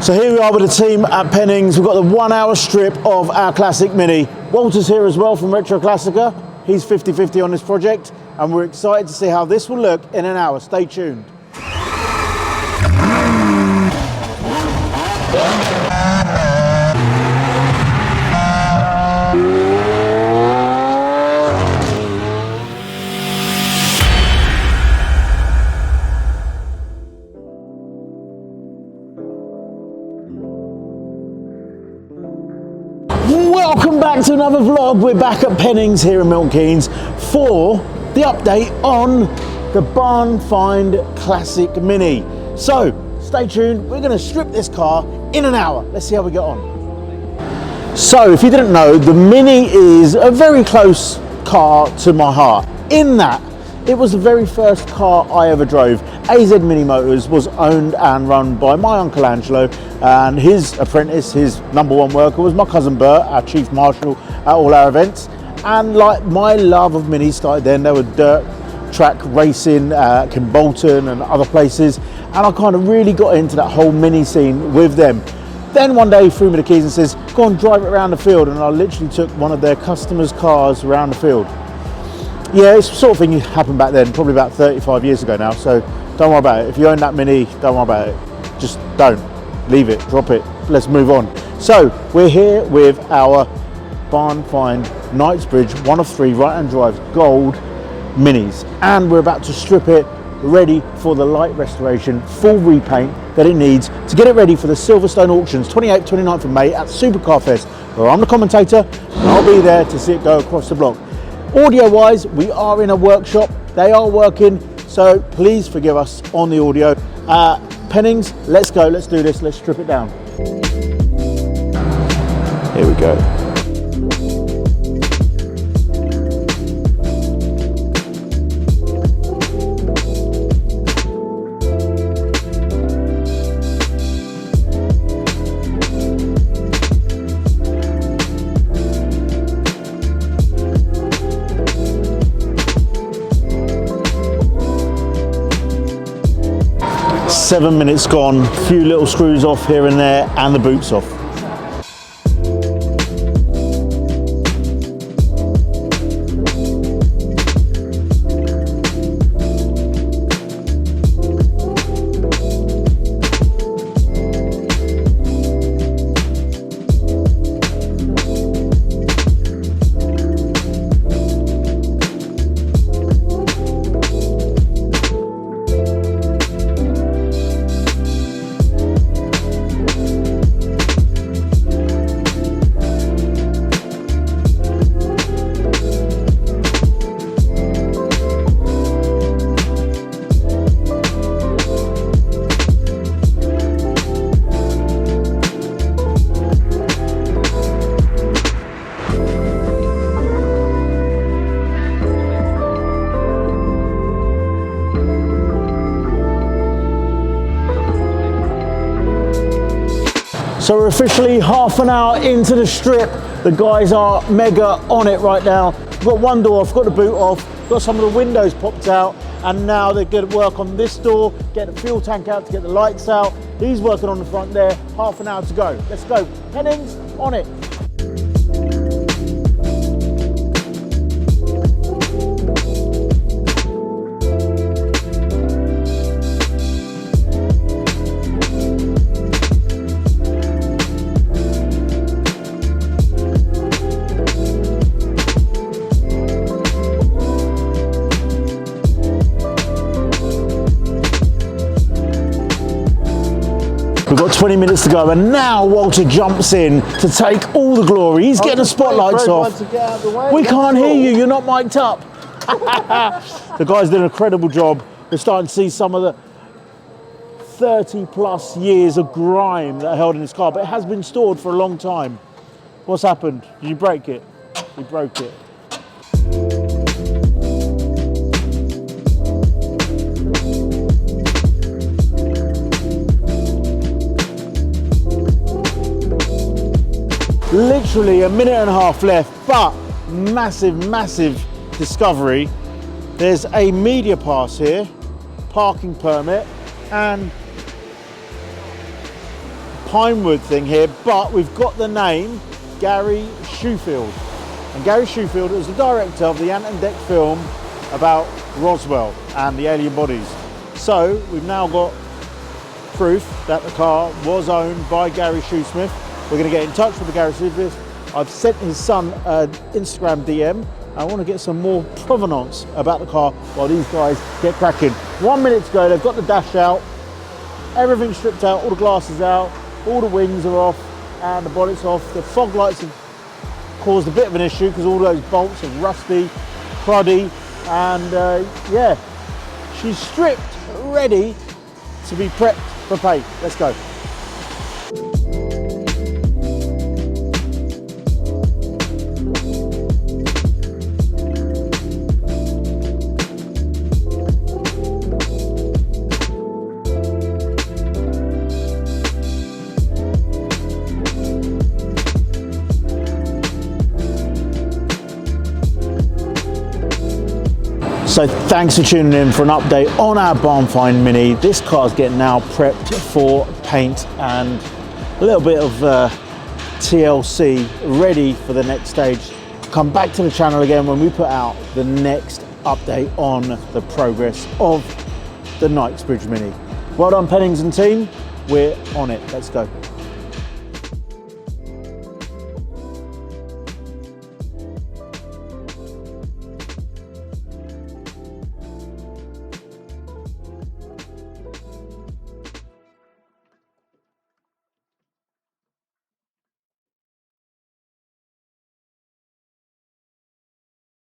So here we are with the team at Pennings. We've got the 1 hour strip of our classic Mini. Walter's here as well from Retro Classica. He's 50-50 on this project, and we're excited to see how this will look in an hour. Stay tuned. Welcome back to another vlog. We're back at Pennings here in Milton Keynes for the update on the Barn Find Classic Mini. So stay tuned, we're going to strip this car in an hour. Let's see how we get on. So if you didn't know, the Mini is a very close car to my heart, in that it was the very first car I ever drove. AZ Mini Motors was owned and run by my Uncle Angelo, and his apprentice, his #1 worker, was my cousin Bert, our chief marshal at all our events. And like, my love of Minis started then. There were dirt track racing, Kimbolton and other places, and I kind of really got into that whole Mini scene with them. Then one day he threw me the keys and says, go on, drive it around the field, and I literally took one of their customers' cars around the field. Yeah, it's the sort of thing that happened back then, probably about 35 years ago now, so don't worry about it. If you own that Mini, don't worry about it. Just don't. Leave it, drop it, let's move on. So, we're here with our Barn Find Knightsbridge 1 of 3 right-hand drive gold Minis, and we're about to strip it ready for the light restoration, full repaint that it needs to get it ready for the Silverstone Auctions 28th, 29th of May at SupercarFest, where I'm the commentator and I'll be there to see it go across the block. Audio wise, we are in a workshop, they are working, so please forgive us on the audio. Pennings, let's go, let's do this, let's strip it down. Here we go. 7 minutes gone, a few little screws off here and there, and the boot's off. So we're officially half an hour into the strip. The guys are mega on it right now. We've got one door off, got the boot off, got some of the windows popped out, and now they're going to work on this door, get the fuel tank out to get the lights out. He's working on the front there, half an hour to go. Let's go. Pennings, on it. We've got 20 minutes to go, and now Walter jumps in to take all the glory. He's getting the spotlights off. We can't hear you, you're not mic'd up. The guy's doing an incredible job. We're starting to see some of the 30+ years of grime that are held in this car, but it has been stored for a long time. What's happened? Did you break it? You broke it. Literally a minute and a half left, but massive discovery. There's a media pass here, parking permit, and Pinewood thing here, but we've got the name Gary Shoefield. And Gary Shoefield is the director of the Ant and Dec film about Roswell and the alien bodies. So we've now got proof that the car was owned by Gary Shoesmith. We're going to get in touch with the Gary Shoesmith. I've sent his son an Instagram DM. I want to get some more provenance about the car while these guys get cracking. 1 minute to go, they've got the dash out, everything's stripped out, all the glasses out, all the wings are off and the bonnet's off. The fog lights have caused a bit of an issue because all those bolts are rusty, cruddy, and yeah, she's stripped, ready to be prepped for paint. Let's go. So thanks for tuning in for an update on our Barn Find Mini. This car's getting now prepped for paint and a little bit of TLC, ready for the next stage. Come back to the channel again when we put out the next update on the progress of the Knightsbridge Mini. Well done, Pennings and team. We're on it. Let's go.